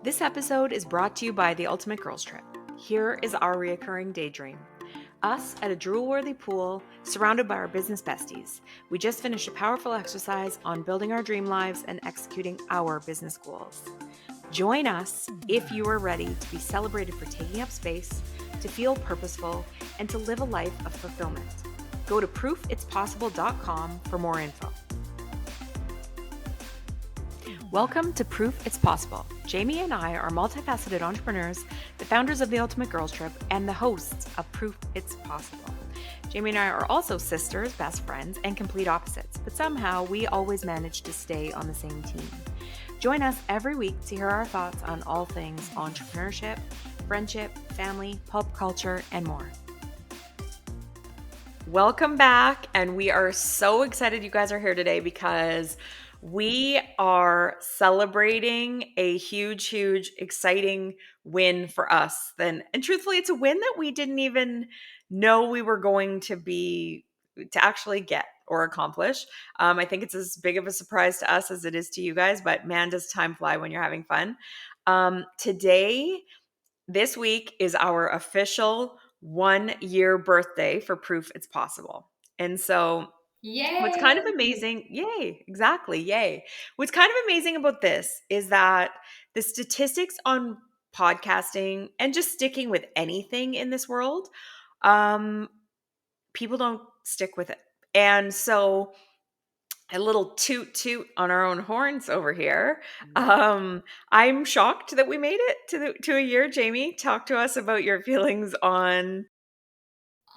This episode is brought to you by the Ultimate Girls Trip. Here is our reoccurring daydream. Us at a drool-worthy pool, surrounded by our business besties. We just finished a powerful exercise on building our dream lives and executing our business goals. Join us if you are ready to be celebrated for taking up space, to feel purposeful, and to live a life of fulfillment. Go to proofitspossible.com for more info. Welcome to Proof It's Possible. Jamie and I are multifaceted entrepreneurs, the founders of the Ultimate Girls Trip, and the hosts of Proof It's Possible. Jamie and I are also sisters, best friends, and complete opposites, but somehow we always manage to stay on the same team. Join us every week to hear our thoughts on all things entrepreneurship, friendship, family, pop culture, and more. Welcome back, and we are so excited you guys are here today because we are celebrating a huge, exciting win for us. And truthfully, it's a win that we didn't even know we were going to actually get or accomplish. I think it's as big of a surprise to us as it is to you guys, but man, does time fly when you're having fun. This week is our official 1-year birthday for Proof It's Possible. And so what's kind of Yay! amazing, yay, exactly, yay. What's kind of amazing about this is that the statistics on podcasting and just sticking with anything in this world, people don't stick with it. And so a little toot toot on our own horns over here. I'm shocked that we made it to a year. Jamie, talk to us about your feelings on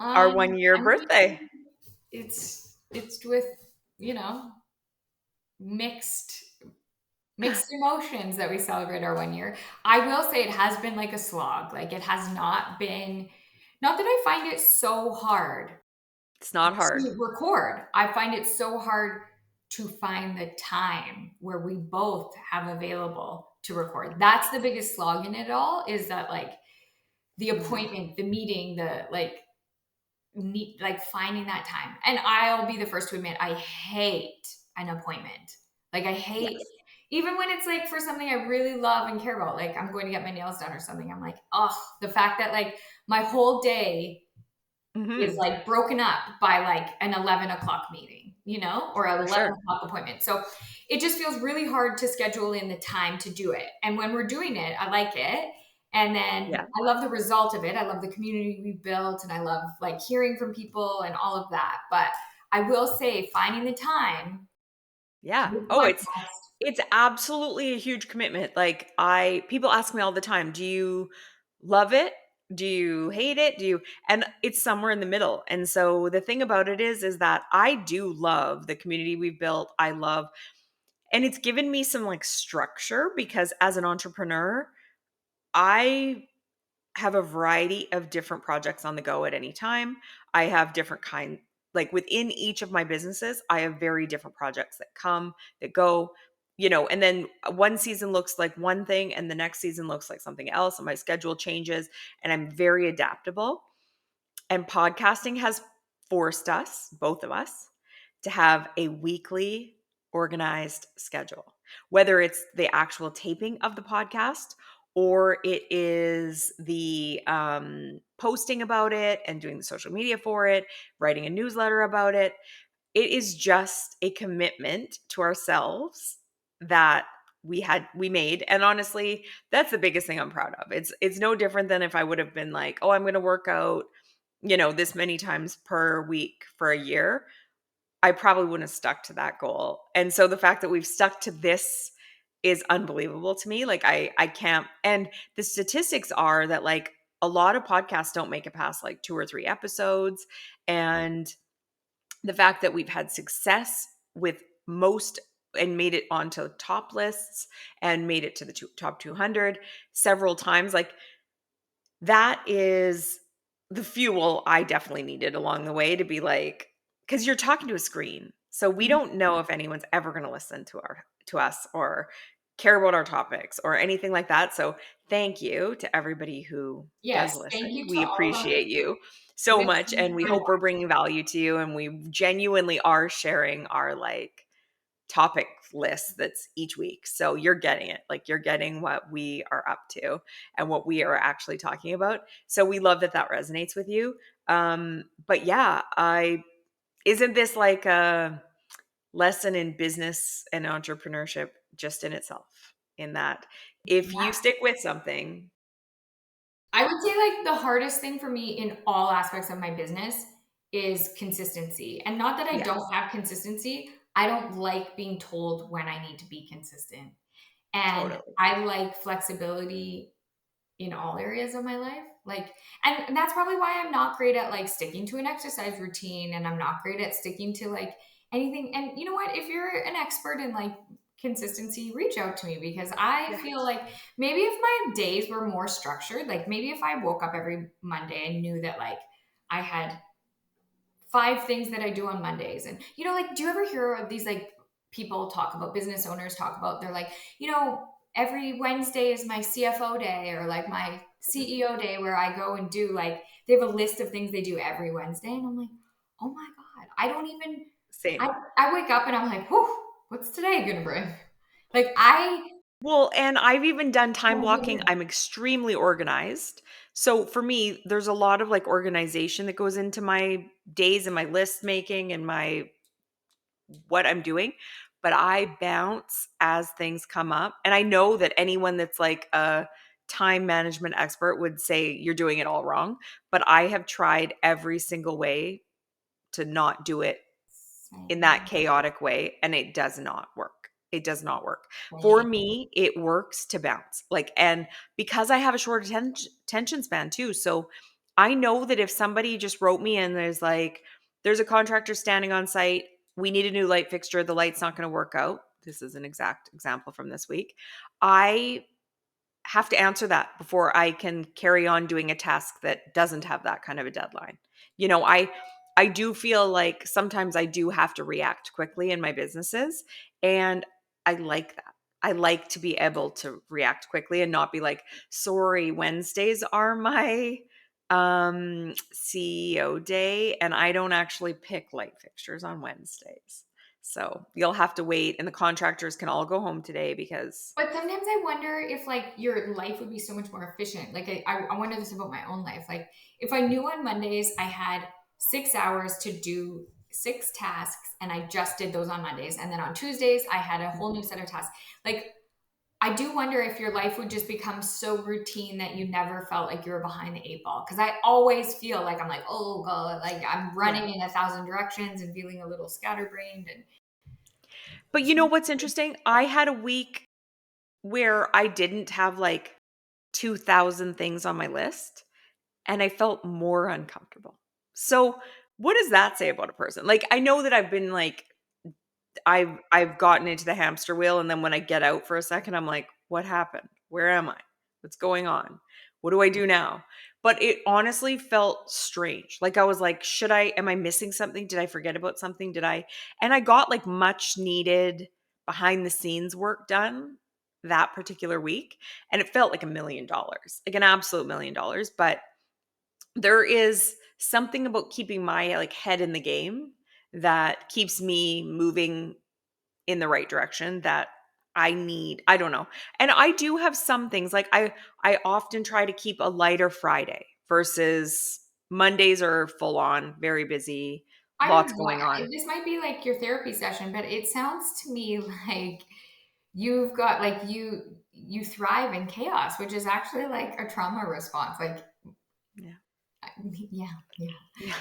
our 1-year I mean, birthday. it's with, you know, mixed mixed emotions that we celebrate our 1 year. I will say it has been like a slog. Like it has not been, not that I find it so hard It's not hard. to record. I find it so hard to find the time where we both have available to record. That's the biggest slog in it all, is that like the Mhm. appointment, the meeting, the like finding that time. And I'll be the first to admit I hate an appointment. Like I hate, Yes. even when it's like for something I really love and care about, like I'm going to get my nails done or something. I'm like, oh, the fact that like my whole day is Mhm. like broken up by like an 11 o'clock meeting, or an For 11 sure. o'clock appointment. So it just feels really hard to schedule in the time to do it. And when we're doing it, I like it. And then Yeah. I love the result of it. I love the community we built, and I love like hearing from people and all of that. But I will say finding the time to Yeah. do the Oh, podcast. it's absolutely a huge commitment. Like people ask me all the time, "Do you love it? Do you hate it? Do you?" And it's somewhere in the middle. And so the thing about it is that I do love the community we've built. I love, and it's given me some like structure because as an entrepreneur, I have a variety of different projects on the go at any time. I have different like within each of my businesses, I have very different projects that come, that go, and then one season looks like one thing and the next season looks like something else and my schedule changes and I'm very adaptable. And podcasting has forced us, both of us, to have a weekly organized schedule, whether it's the actual taping of the podcast or it is the posting about it and doing the social media for it, writing a newsletter about it. It is just a commitment to ourselves that we made, and honestly that's the biggest thing I'm proud of. It's no different than if I would have been like, oh, I'm going to work out this many times per week for a year. I probably wouldn't have stuck to that goal. And so the fact that we've stuck to this is unbelievable to me. Like I can't, and the statistics are that like a lot of podcasts don't make it past like 2 or 3 episodes. And the fact that we've had success with most and made it onto top lists and made it to the top 200 several times, like that is the fuel I definitely needed along the way to be like, because you're talking to a screen. So we don't know if anyone's ever going to listen to us or care about our topics or anything like that. So thank you to everybody who does Yes, thank listen. you to We all of our appreciate you so much listeners and we for hope we're bringing value to you and we genuinely are sharing our like topic list that's each week. So you're getting it. Like you're getting what we are up to and what we are actually talking about. So we love that that resonates with you. But yeah, I isn't this like a lesson in business and entrepreneurship just in itself? In that if you Yeah. stick with something, I would say like the hardest thing for me in all aspects of my business is consistency. And not that I yes, don't have consistency, I don't like being told when I need to be consistent. And totally. I like flexibility in all areas of my life. Like, and that's probably why I'm not great at like sticking to an exercise routine, and I'm not great at sticking to like anything. And you know what? If you're an expert in like consistency, reach out to me because I Yeah, feel like maybe if my days were more structured, like maybe if I woke up every Monday and knew that like I had 5 things that I do on Mondays. And, you know, like, do you ever hear of these like people talk about business owners talk about, they're like, you know, every Wednesday is my CFO day or like my CEO day where I go and do like, they have a list of things they do every Wednesday. And I'm like, oh my God, I don't even, I, same. I wake up and I'm like, whew, what's today going to bring? Like, I Well, and I've even done time don't do blocking. it. I'm extremely organized. So for me, there's a lot of like organization that goes into my days and my list making and my what I'm doing, but I bounce as things come up. And I know that anyone that's like a time management expert would say you're doing it all wrong, but I have tried every single way to not do it in that Same, chaotic way, and it does not work. It does not work. For same. me, it works to bounce. Like, and because I have a short attention span too, so I know that if somebody just wrote me and there's a contractor standing on site, we need a new light fixture, the light's not going to work out. This is an exact example from this week. I have to answer that before I can carry on doing a task that doesn't have that kind of a deadline. You know, I do feel like sometimes I do have to react quickly in my businesses, and I like that. I like to be able to react quickly and not be like, "Sorry, Wednesdays are my CEO day and I don't actually pick light fixtures on Wednesdays." So, you'll have to wait and the contractors can all go home today because But sometimes I wonder if like your life would be so much more efficient. Like I wonder this about my own life. Like if I knew on Mondays I had 6 hours to do 6 tasks and I just did those on Mondays. And then on Tuesdays I had a whole new set of tasks. Like I do wonder if your life would just become so routine that you never felt like you were behind the 8 ball. Cause I always feel like I'm like, oh God, like I'm yeah. running in 1,000 directions and feeling a little scatterbrained. And But you know what's interesting? I had a week where I didn't have like 2,000 things on my list and I felt more uncomfortable. So, what does that say about a person? Like, I know that I've been like, I've gotten into the hamster wheel, and then when I get out for a second, I'm like, what happened? Where am I? What's going on? What do I do now? But it honestly felt strange. Like I was like, should I am I missing something? Did I forget about something? Did I and I got like much needed behind the scenes work done that particular week. And it felt like $1 million, like an absolute $1 million. But there is something about keeping my like head in the game that keeps me moving in the right direction that I need. I don't know. And I do have some things like I often try to keep a lighter Friday versus Mondays are full on, very busy, I lots don't know. going on. This might be like your therapy session, but it sounds to me like you've got like you thrive in chaos, which is actually like a trauma response. Like, Yeah. yeah, Yeah. yeah.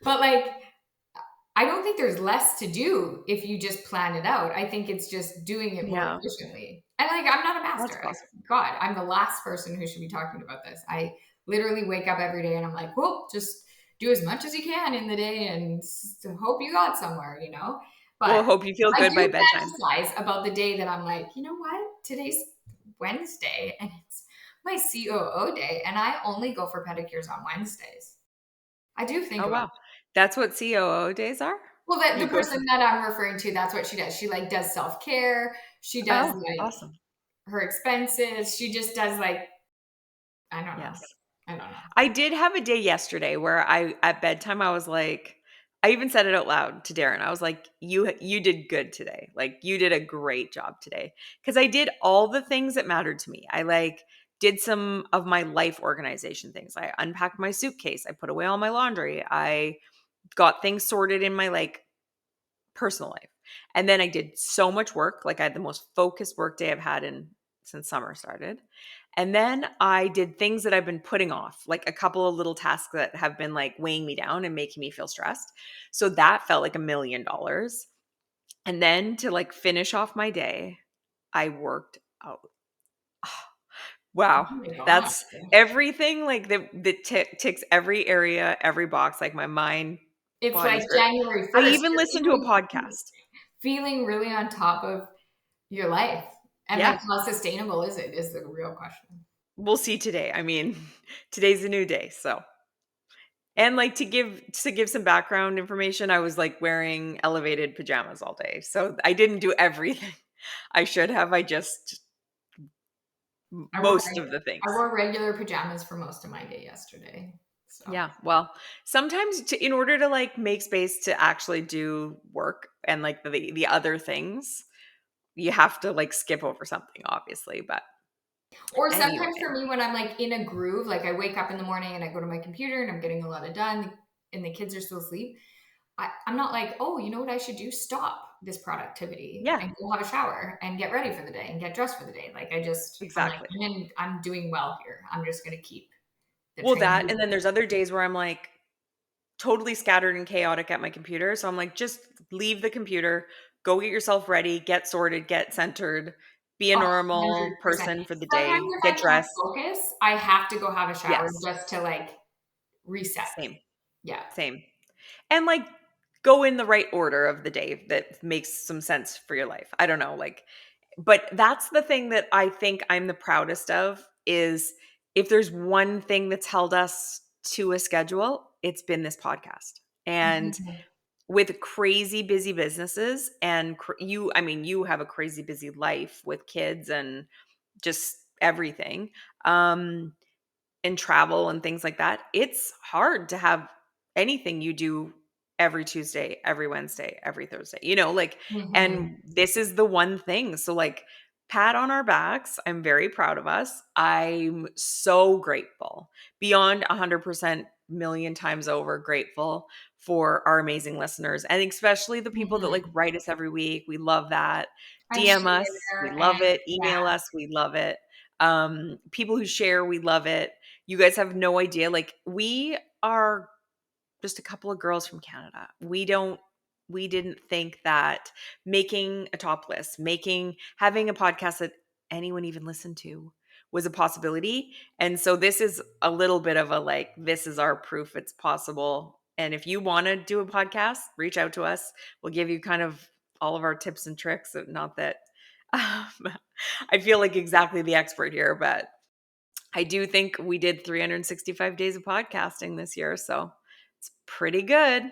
But like, I don't think there's less to do if you just plan it out. I think it's just doing it more Yeah. efficiently. And like, I'm not a That's master. possible. God, I'm the last person who should be talking about this. I literally wake up every day and I'm like, well, just do as much as you can in the day and hope you got somewhere, you know? Well, But hope you feel I good by do bedtime. fantasize about the day that I'm like, you know what? Today's Wednesday and it's my COO day, and I only go for pedicures on Wednesdays. I do think Oh about. wow. That's what COO days are? Well, that You the go person for that I'm referring to, that's what she does. She like does self-care. She does Oh, like awesome. her expenses. She just does like, I don't know. Yes. I don't know. I did have a day yesterday where I at bedtime I was like, I even said it out loud to Darren. I was like, you did good today. Like you did a great job today. Cuz I did all the things that mattered to me. I like did some of my life organization things. I unpacked my suitcase. I put away all my laundry. I got things sorted in my like personal life. And then I did so much work. Like I had the most focused work day I've had in since summer started. And then I did things that I've been putting off, like a couple of little tasks that have been like weighing me down and making me feel stressed. So that felt like $1,000,000. And then to like finish off my day, I worked out. Oh Wow. my gosh. That's everything like that ticks every area, every box, like my mind, It's body, like spirit. January I 1st. even You're listened to a podcast. feeling really on top of your life. And like Yeah. how sustainable is it is the real question. We'll see today. I mean, today's a new day, so and like to give some background information, I was like wearing elevated pajamas all day. So I didn't do everything I should have. I just I wore most of the I things. wore regular pajamas for most of my day yesterday. So Yeah. Well, sometimes in order to like make space to actually do work and like the other things, you have to like skip over something obviously, but or sometimes anyway. for me when I'm like in a groove, like I wake up in the morning and I go to my computer and I'm getting a lot of done and the kids are still asleep. I'm not like, oh, you know what I should do? Stop this productivity Yeah, and go have a shower and get ready for the day and get dressed for the day. Like I'm like, exactly. I'm doing well here. I'm just gonna keep the Well, train that and then moving. there's other days where I'm like totally scattered and chaotic at my computer. So I'm like, just leave the computer, go get yourself ready, get sorted, get centered, be a normal 100%. person for the Sometimes day, if I get can't dressed. focus, I have to go have a shower Yes, just to like reset. same, Yeah. same. And like go in the right order of the day that makes some sense for your life. I don't know, like, but that's the thing that I think I'm the proudest of is if there's one thing that's held us to a schedule, it's been this podcast. And Mhm. with crazy busy businesses and I mean you have a crazy busy life with kids and just everything and travel and things like that, it's hard to have anything you do every Tuesday, every Wednesday, every Thursday, like, and Mhm. this is the one thing. So, like, pat on our backs. I'm very proud of us. I'm so grateful, beyond 100% million times over grateful for our amazing listeners and especially the people that like Mhm. write us every week. We love that. And DM us. We share love and it. yeah. Email us. We love it. People who share, we love it. You guys have no idea. Like, we are just a couple of girls from Canada. We didn't think that making a top list, having a podcast that anyone even listened to was a possibility. And so this is a little bit of a like, this is our proof it's possible. And if you want to do a podcast, reach out to us. We'll give you kind of all of our tips and tricks. Not that I feel like exactly the expert here, but I do think we did 365 days of podcasting this year, so it's pretty good.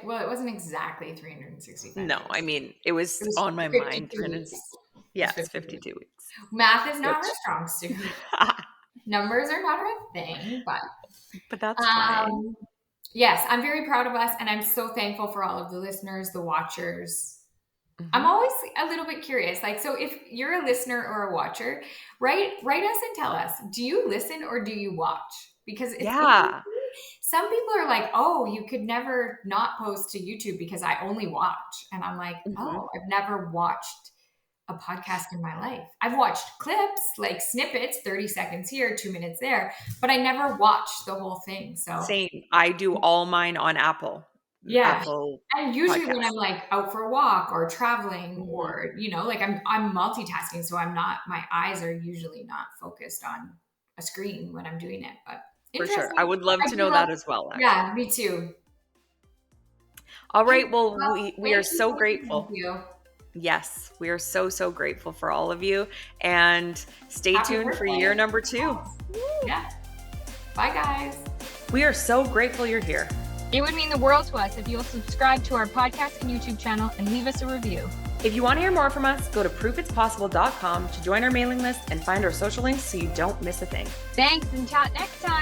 Well, it wasn't exactly 365 No, I days. mean, it It was was on my mind 52 300. weeks. It was Yeah, it's 52 weeks. 52 weeks, Math is not my which strong suit. Numbers are not our thing, but but that's fine. um, yes, I'm very proud of us, and I'm so thankful for all of the listeners, the watchers. I'm Mhm. always a little bit curious. Like, so if you're a listener or a watcher, write us and tell us, do you listen or do you watch? Because it's interesting. Yeah. Some people are like, oh, you could never not post to YouTube because I only watch. And I'm like, Mhm. oh, I've never watched a podcast in my life. I've watched clips, like snippets, 30 seconds here, 2 minutes there, but I never watched the whole thing. So Same. I do all mine on yeah. Apple And usually when I'm Podcasts. like out for a walk or traveling Mhm. or, like I'm multitasking. So my eyes are usually not focused on a screen when I'm doing it. But For sure. I interesting. would love I to do know love, that as well, yeah, actually. me too. All Okay. right, well, Well, we are thank you, so thank you, thank grateful. you. Yes, we are so, so grateful for all of you. And stay Happy tuned for year birthday. number 2. Yeah. Bye guys. We are so grateful you're here. It would mean the world to us if you'll subscribe to our podcast and YouTube channel and leave us a review. If you want to hear more from us, go to proofitspossible.com to join our mailing list and find our social links so you don't miss a thing. Thanks and chat next time.